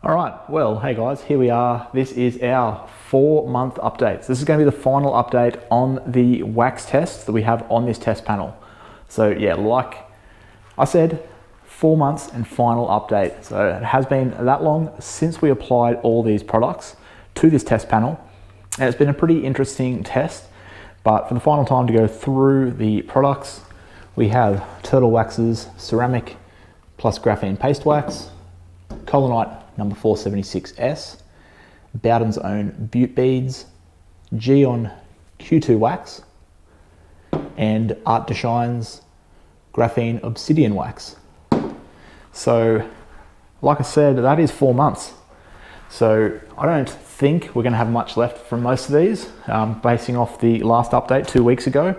All right, well, hey guys, here we are. This is our 4-month update. So this is going to be the final update on the wax test that we have on this test panel. So yeah, like I said, 4 months and final update. So it has been that long since we applied all these products to this test panel. And it's been a pretty interesting test, but for the final time to go through the products, we have turtle waxes, ceramic plus graphene paste wax, collinite number 476S, Bowden's own Beaut beads, Jion Q2 wax, and Artdeshine's graphene obsidian wax. So, like I said, that is 4 months. So I don't think we're going to have much left from most of these, basing off the last update 2 weeks ago.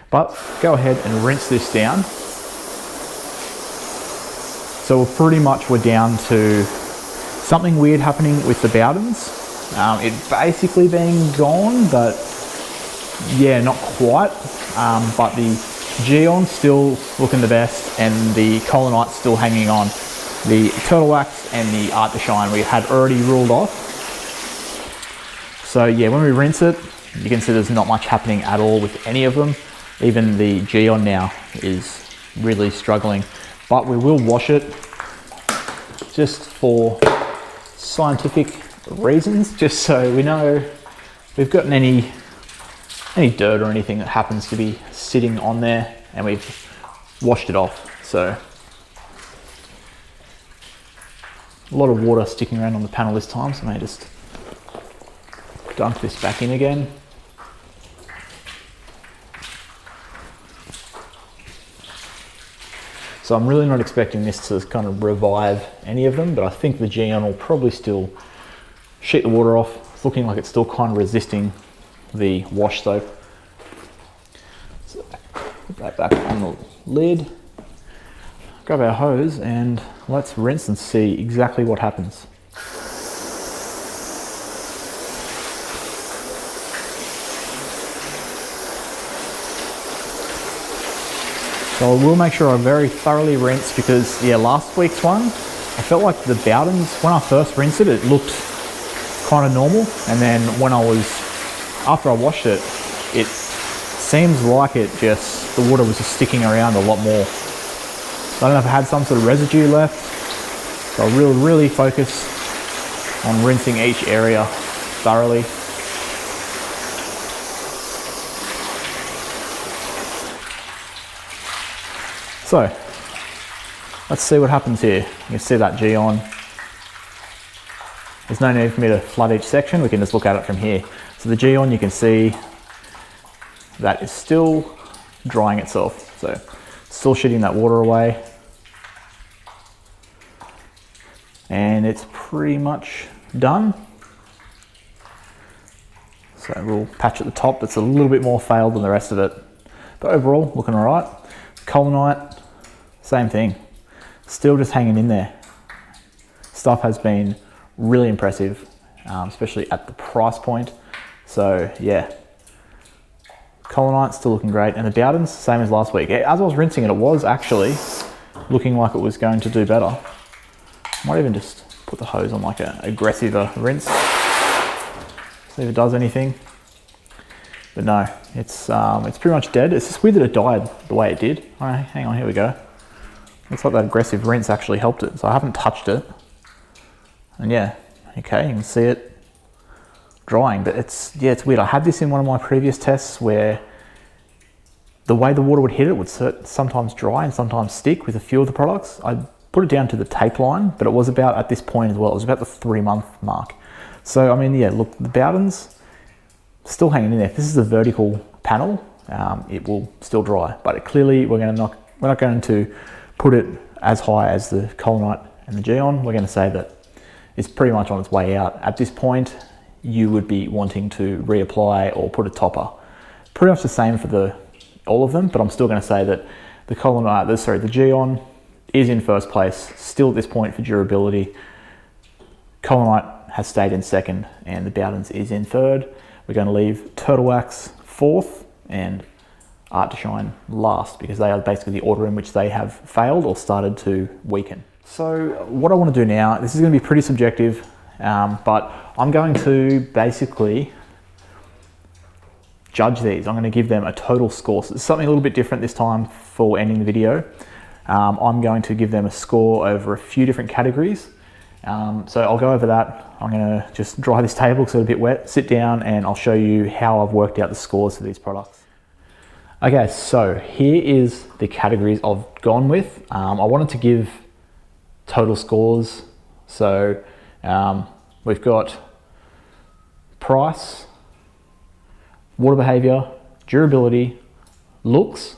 But go ahead and rinse this down. So we're down to something weird happening with the Bowdens. It basically being gone, but yeah, not quite. But the Geon still looking the best, and the collinite still hanging on. The turtle wax and the Artdeshine we had already ruled off. So yeah, when we rinse it, you can see there's not much happening at all with any of them. Even the Geon now is really struggling, but we will wash it just for scientific reasons, just so we know if we've gotten any dirt or anything that happens to be sitting on there, and we've washed it off. So a lot of water sticking around on the panel this time, so I may just dunk this back in again. So I'm really not expecting this to kind of revive any of them, but I think the Geon will probably still sheet the water off. It's looking like it's still kind of resisting the wash soap. So put that back on the lid, grab our hose, and let's rinse and see exactly what happens. So I will make sure I very thoroughly rinse, because yeah, last week's one, I felt like the Bowdens, when I first rinsed it, it looked kind of normal. And then after I washed it, it seems like the water was just sticking around a lot more. So I don't know if I had some sort of residue left. So I really focus on rinsing each area thoroughly. So let's see what happens here. You can see that Geon. There's no need for me to flood each section. We can just look at it from here. So the Geon, you can see that is still drying itself. So still shooting that water away. And it's pretty much done. So we'll patch at the top. It's a little bit more failed than the rest of it, but overall looking all right. Collinite, same thing, still just hanging in there. Stuff has been really impressive, especially at the price point. So yeah, collinite still looking great, and the Bowdens same as last week. As I was rinsing it, it was actually looking like it was going to do better. Might even just put the hose on like an aggressive rinse, see if it does anything. But no, it's pretty much dead. It's just weird that it died the way it did. All right, hang on, here we go. Looks like that aggressive rinse actually helped it. So I haven't touched it. And yeah, okay, you can see it drying, but it's weird. I had this in one of my previous tests where the way the water would hit it would sometimes dry and sometimes stick with a few of the products. I put it down to the tape line, but it was about at this point as well. It was about the 3-month mark. So I mean, yeah, look, the Bowdens still hanging in there. If this is a vertical panel, it will still dry, but clearly we're not going to put it as high as the collinite and the Geon. We're going to say that it's pretty much on its way out. At this point, you would be wanting to reapply or put a topper. Pretty much the same for all of them, but I'm still going to say that the Geon is in first place still at this point for durability. Collinite has stayed in second, and the Bowdens is in third. We're going to leave turtle wax fourth and Artdeshine last, because they are basically the order in which they have failed or started to weaken. So what I want to do now, this is going to be pretty subjective, but I'm going to basically judge these. I'm going to give them a total score. So it's something a little bit different this time for ending the video. I'm going to give them a score over a few different categories. So I'll go over that. I'm going to just dry this table because it's a bit wet, sit down, and I'll show you how I've worked out the scores for these products. Okay, so here is the categories I've gone with. I wanted to give total scores. So we've got price, water behavior, durability, looks,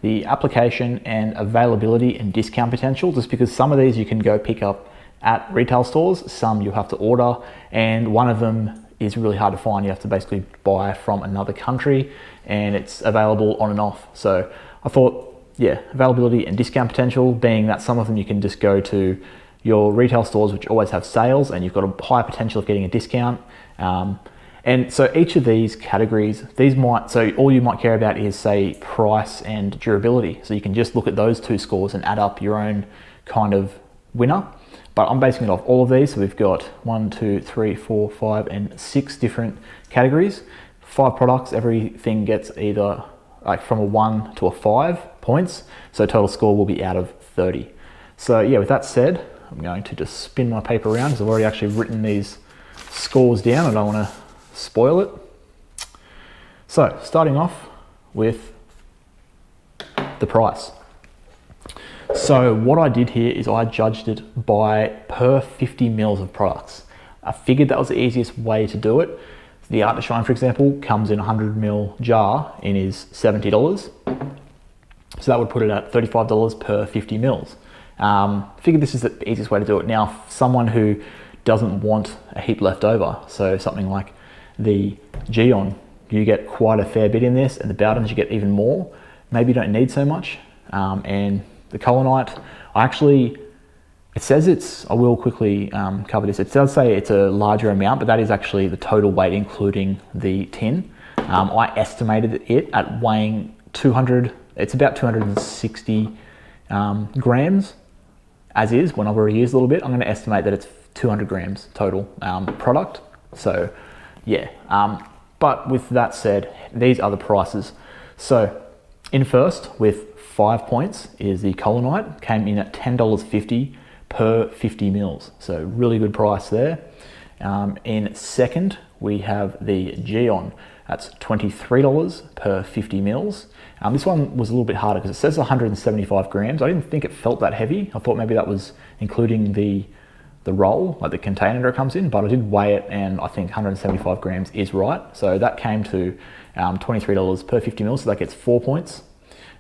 the application, and availability and discount potential, just because some of these you can go pick up at retail stores, some you have to order, and one of them is really hard to find. You have to basically buy from another country and it's available on and off. So I thought, yeah, availability and discount potential, being that some of them you can just go to your retail stores, which always have sales, and you've got a high potential of getting a discount. And so each of these categories, so all you might care about is, say, price and durability. So you can just look at those two scores and add up your own kind of winner. But I'm basing it off all of these. So we've got 1, 2, 3, 4, 5, and 6 different categories. 5 products, everything gets either like from a 1 to a 5 points. So total score will be out of 30. So yeah, with that said, I'm going to just spin my paper around because I've already actually written these scores down. I don't want to spoil it. So starting off with the price. So what I did here is I judged it by per 50 mils of products. I figured that was the easiest way to do it. The Artdeshine, for example, comes in a 100 ml jar and is $70. So that would put it at $35 per 50 mils. Figured this is the easiest way to do it. Now, someone who doesn't want a heap left over, so something like the Jion, you get quite a fair bit in this, and the Bowdens you get even more. Maybe you don't need so much. And the collinite, it says it's, I will quickly cover this. It does say it's a larger amount, but that is actually the total weight, including the tin. I estimated it at weighing 200, it's about 260 grams as is. When I've already used a little bit, I'm going to estimate that it's 200 grams total product. So yeah, but with that said, these are the prices. So in first with 5 points is the collinite, came in at $10.50 per 50 mils. So really good price there. In second, we have the Geon. That's $23 per 50 mils. This one was a little bit harder because it says 175 grams. I didn't think it felt that heavy. I thought maybe that was including the roll, like the container it comes in, but I did weigh it and I think 175 grams is right. So that came to $23 per 50 mils, so that gets 4 points.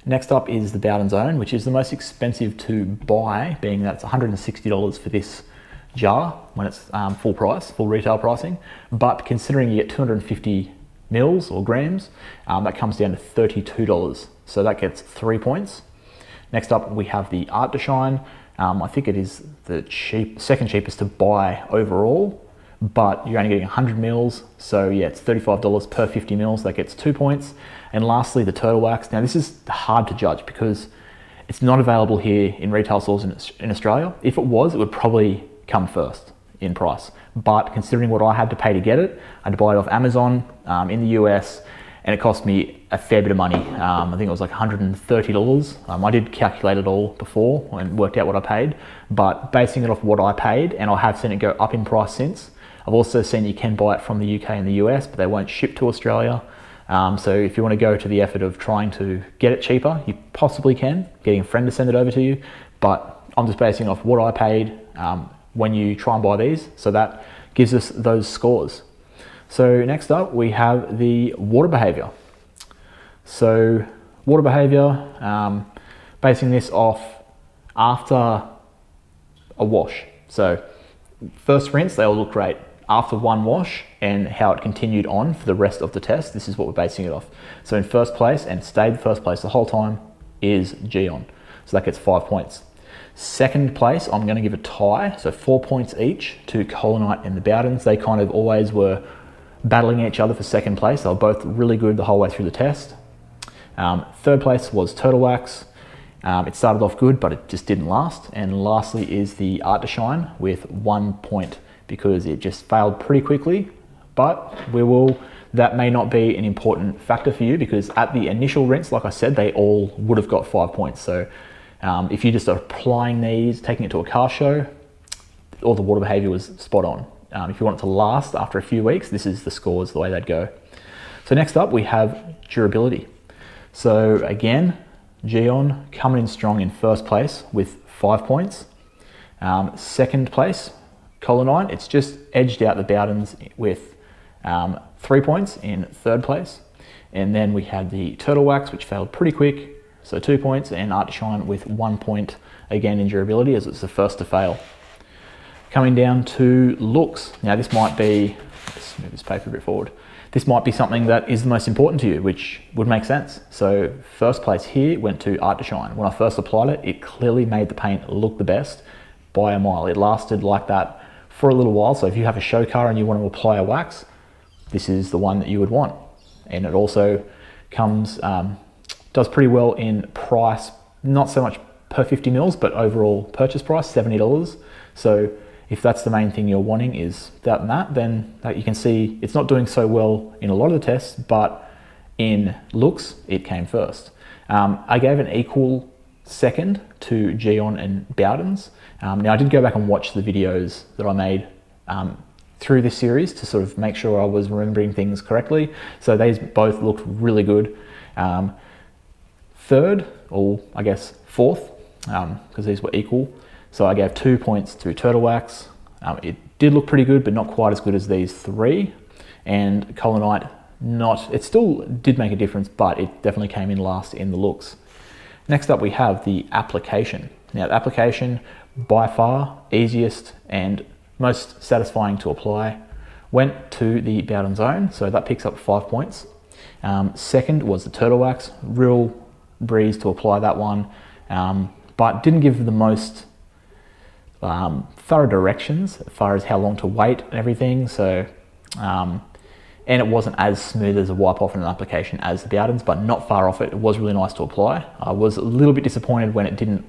Next up is the Bowden's Own, which is the most expensive to buy, being that it's $160 for this jar when it's full price, full retail pricing. But considering you get 250 mils or grams, that comes down to $32. So that gets 3 points. Next up, we have the Artdeshine. I think it is the second cheapest to buy overall, but you're only getting 100 mils. So yeah, it's $35 per 50 mils. That gets 2 points. And lastly, the turtle wax. Now this is hard to judge because it's not available here in retail stores in Australia. If it was, it would probably come first in price. But considering what I had to pay to get it, I had to buy it off Amazon in the US, and it cost me a fair bit of money. I think it was like $130. I did calculate it all before and worked out what I paid, but basing it off what I paid, and I have seen it go up in price since. I've also seen you can buy it from the UK and the US, but they won't ship to Australia. So if you want to go to the effort of trying to get it cheaper, you possibly can, getting a friend to send it over to you, but I'm just basing off what I paid when you try and buy these, so that gives us those scores. So next up, we have the water behavior. So water behavior, basing this off after a wash. So first rinse, they all look great. After one wash and how it continued on for the rest of the test, this is what we're basing it off. So in first place, and stayed first place the whole time, is Jion. So that gets 5 points. Second place, I'm going to give a tie, so 4 points each to collinite and the Bowdens. They kind of always were battling each other for second place. They were both really good the whole way through the test. Third place was turtle wax, It started off good, but it just didn't last. And lastly is the Artdeshine with 1 point, because it just failed pretty quickly. But that may not be an important factor for you, because at the initial rinse, like I said, they all would have got 5 points. So if you just are applying these, taking it to a car show, all the water behavior was spot on. If you want it to last after a few weeks, this is the scores, the way they'd go. So next up, we have durability. So again, Jion coming in strong in first place with 5 points. Second place, collinite, it's just edged out the Bowdens with 3 points in third place. And then we had the turtle wax, which failed pretty quick, so 2 points, and Artdeshine with 1 point, again in durability, as it's the first to fail. Coming down to looks. Now this might be, let's move this paper a bit forward. This might be something that is the most important to you, which would make sense. So first place here went to Artdeshine. When I first applied it, it clearly made the paint look the best by a mile. It lasted like that for a little while. So if you have a show car and you want to apply a wax, this is the one that you would want. And it also comes, does pretty well in price, not so much per 50 mils, but overall purchase price, $70. So if that's the main thing you're wanting is that, then you can see it's not doing so well in a lot of the tests, but in looks, it came first. I gave an equal second to Geon and Bowden's. Now I did go back and watch the videos that I made through this series to sort of make sure I was remembering things correctly. So these both looked really good. Third, or I guess fourth, because these were equal. So I gave 2 points to turtle wax. It did look pretty good, but not quite as good as these three. And collinite, it still did make a difference, but it definitely came in last in the looks. Next up, we have the application. Now the application, by far easiest and most satisfying to apply, went to the Bowden zone. So that picks up 5 points. Second was the turtle wax, real breeze to apply that one, but didn't give the most thorough directions as far as how long to wait and everything. So, and it wasn't as smooth as a wipe off in an application as the Bowden's, but not far off it. It was really nice to apply. I was a little bit disappointed when it didn't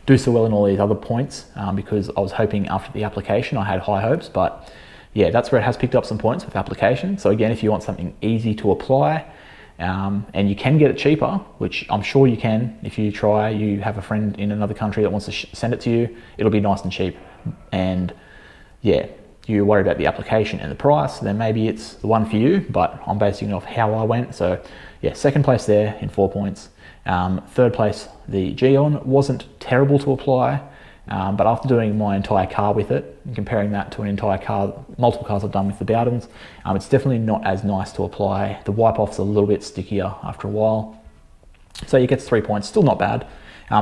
do so well in all these other points, because I was hoping after the application I had high hopes, but yeah, that's where it has picked up some points with application. So again, if you want something easy to apply, and you can get it cheaper, which I'm sure you can if you try, you have a friend in another country that wants to send it to you, it'll be nice and cheap. And yeah, you worry about the application and the price, then maybe it's the one for you, but I'm basing it off how I went. So yeah, second place there in 4 points. Third place, the Geon, wasn't terrible to apply, but after doing my entire car with it and comparing that to an entire car, multiple cars I've done with the Bowdens, it's definitely not as nice to apply. The wipe off's a little bit stickier after a while. So you get 3 points, still not bad.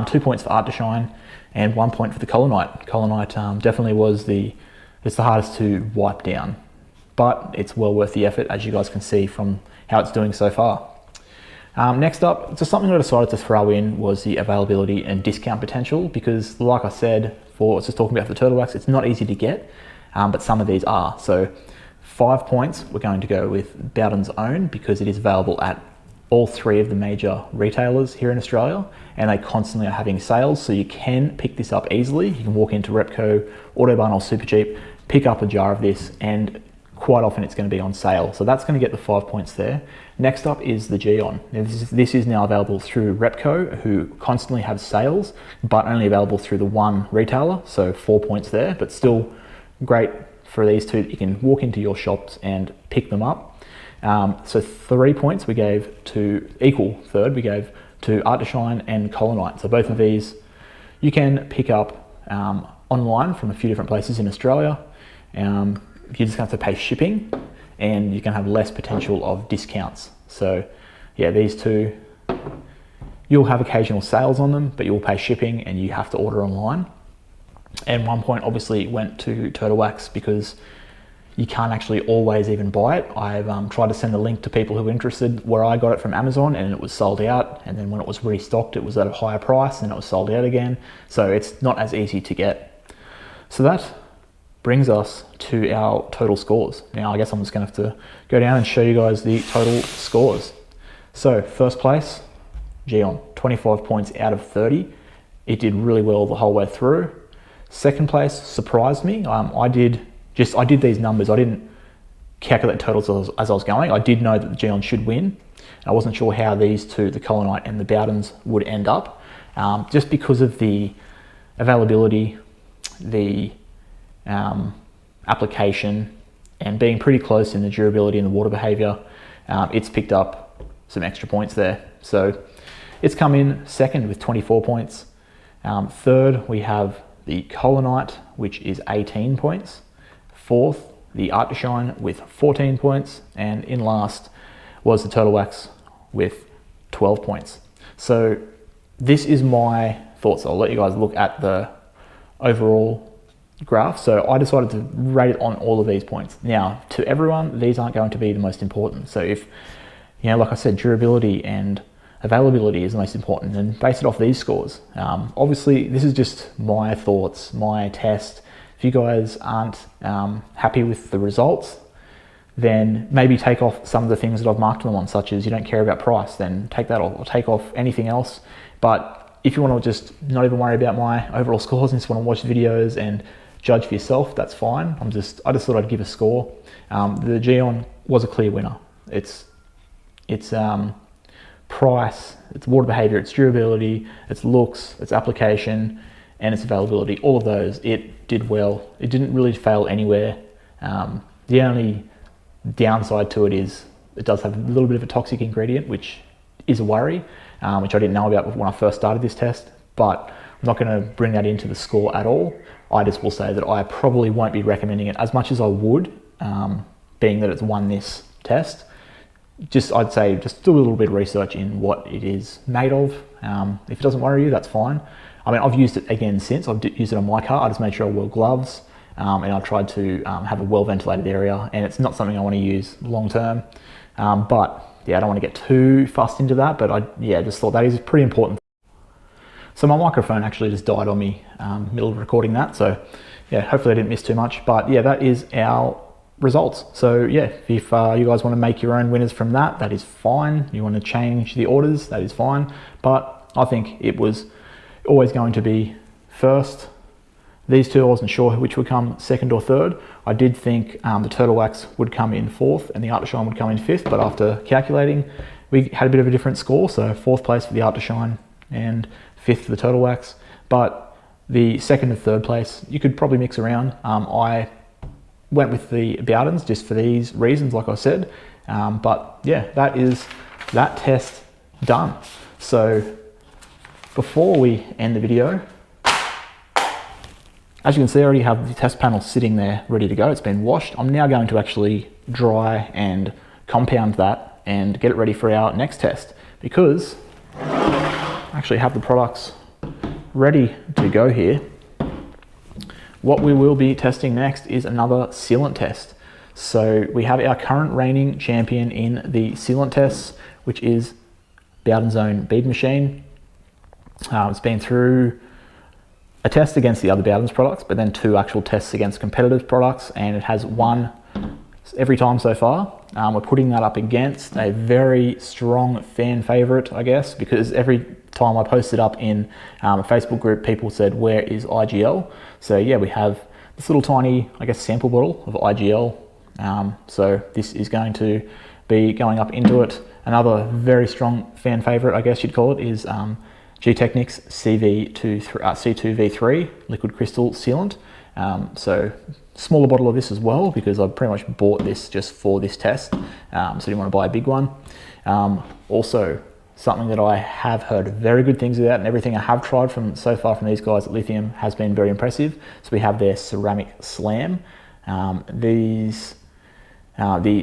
2 points for Artdeshine and 1 point for the collinite. Collinite definitely was it's the hardest to wipe down, but it's well worth the effort, as you guys can see from how it's doing so far. Next up, just something I decided to throw in was the availability and discount potential, because like I said, just talking about the turtle wax, it's not easy to get, but some of these are. So 5 points, we're going to go with Bowden's Own, because it is available at all three of the major retailers here in Australia, and they constantly are having sales, so you can pick this up easily. You can walk into Repco, Autobarn or Supercheap, pick up a jar of this, and quite often it's going to be on sale. So that's going to get the 5 points there. Next up is the Jion. Now this is now available through Repco, who constantly have sales, but only available through the one retailer. So 4 points there, but still great for these two. You can walk into your shops and pick them up. So 3 points we gave to, equal third, we gave to Artdeshine and collinite. So both of these you can pick up online from a few different places in Australia. You just have to pay shipping, and you can have less potential of discounts. So yeah, these two, you'll have occasional sales on them, but you'll pay shipping and you have to order online. And 1 point obviously went to turtle wax, because you can't actually always even buy it. I've tried to send a link to people who are interested where I got it from Amazon, and it was sold out. And then when it was restocked, it was at a higher price and it was sold out again. So it's not as easy to get. So that brings us to our total scores. Now I guess I'm just gonna have to go down and show you guys the total scores. So first place, Jion, 25 points out of 30. it did really well the whole way through. Second place surprised me. I did these numbers. I didn't calculate totals as I was going. I did know that the Jion should win. I wasn't sure how these two, the collinite and the Bowdens, would end up, just because of the availability, the application, and being pretty close in the durability and the water behavior. It's picked up some extra points there. So it's come in second with 24 points. Third, we have the collinite, which is 18 points. Fourth, the Artdeshine with 14 points. And in last was the turtle wax with 12 points. So this is my thoughts. I'll let you guys look at the overall graph. So I decided to rate it on all of these points. Now, to everyone, these aren't going to be the most important. So if, like I said, durability and availability is the most important, and base it off these scores. Obviously, this is just my thoughts, my test. If you guys aren't happy with the results, then maybe take off some of the things that I've marked them on, such as you don't care about price, then take that off, or take off anything else. But if you want to just not even worry about my overall scores and just want to watch videos and judge for yourself, that's fine. I just thought I'd give a score. The Geon was a clear winner. It's price, its water behavior, its durability, its looks, its application, and its availability. All of those, it did well. It didn't really fail anywhere. The only downside to it is it does have a little bit of a toxic ingredient, which is a worry, which I didn't know about when I first started this test, but I'm not going to bring that into the score at all. I just will say that I probably won't be recommending it as much as I would, being that it's won this test. I'd say just do a little bit of research in what it is made of. If it doesn't worry you, that's fine. I mean, I've used it again since. I've used it on my car. I just made sure I wore gloves, and I tried to have a well-ventilated area, and it's not something I want to use long-term. But yeah, I don't want to get too fussed into that, but I just thought that is pretty important. So my microphone actually just died on me middle of recording that. So yeah, hopefully I didn't miss too much, but yeah, that is our results. So yeah, if you guys want to make your own winners from that, that is fine. You want to change the orders, that is fine. But I think it was always going to be first. These two, I wasn't sure which would come second or third. I did think the turtle wax would come in fourth and the Artdeshine would come in fifth, but after calculating, we had a bit of a different score. So fourth place for the Artdeshine and fifth for the turtle wax. But the second and third place, you could probably mix around. I went with the Bowdens just for these reasons, like I said. But yeah, that is that test done. So before we end the video, as you can see, I already have the test panel sitting there ready to go. It's been washed. I'm now going to actually dry and compound that and get it ready for our next test, because I actually have the products ready to go here. What we will be testing next is another sealant test. So we have our current reigning champion in the sealant tests, which is Bowden's own bead machine. It's been through a test against the other Bowden's products, but then 2 actual tests against competitive products, and it has won every time so far. We're putting that up against a very strong fan favorite, I guess, because every time I posted up in a Facebook group, people said, where is IGL? So yeah, we have this little tiny, I guess, sample bottle of IGL. So this is going to be going up into it. Another very strong fan favorite, I guess you'd call it, is Geotechnics C2V3 liquid crystal sealant. So smaller bottle of this as well, because I pretty much bought this just for this test. So I didn't want to buy a big one. Also, something that I have heard very good things about, and everything I have tried from so far from these guys at Lithium has been very impressive. So we have their ceramic slam. The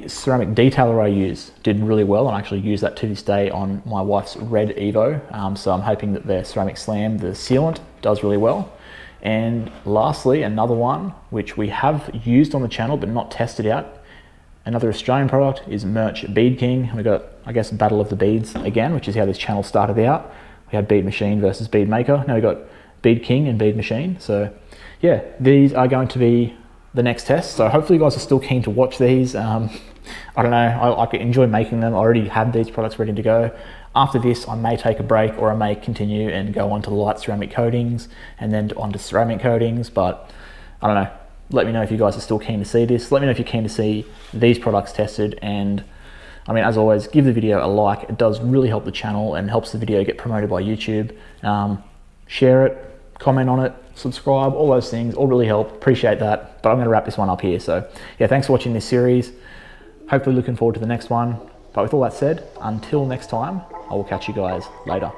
ceramic detailer I use did really well, and I actually use that to this day on my wife's red Evo. So I'm hoping that their ceramic slam, the sealant, does really well. And lastly, another one which we have used on the channel but not tested out, another Australian product, is Merch Bead King. We got, I guess, Battle of the Beads again, which is how this channel started out. We had Bead Machine versus Bead Maker. Now we got Bead King and Bead Machine. So yeah, these are going to be the next test. So hopefully you guys are still keen to watch these. I don't know, I enjoy making them. I already had these products ready to go. After this, I may take a break, or I may continue and go on to light ceramic coatings and then on to ceramic coatings, but I don't know. Let me know if you guys are still keen to see this. Let me know if you're keen to see these products tested, and I mean, as always, give the video a like. It does really help the channel and helps the video get promoted by YouTube. Share it, comment on it, subscribe, all those things all really help. Appreciate that. But I'm going to wrap this one up here. So yeah, thanks for watching this series. Hopefully looking forward to the next one. But with all that said, until next time, I will catch you guys later.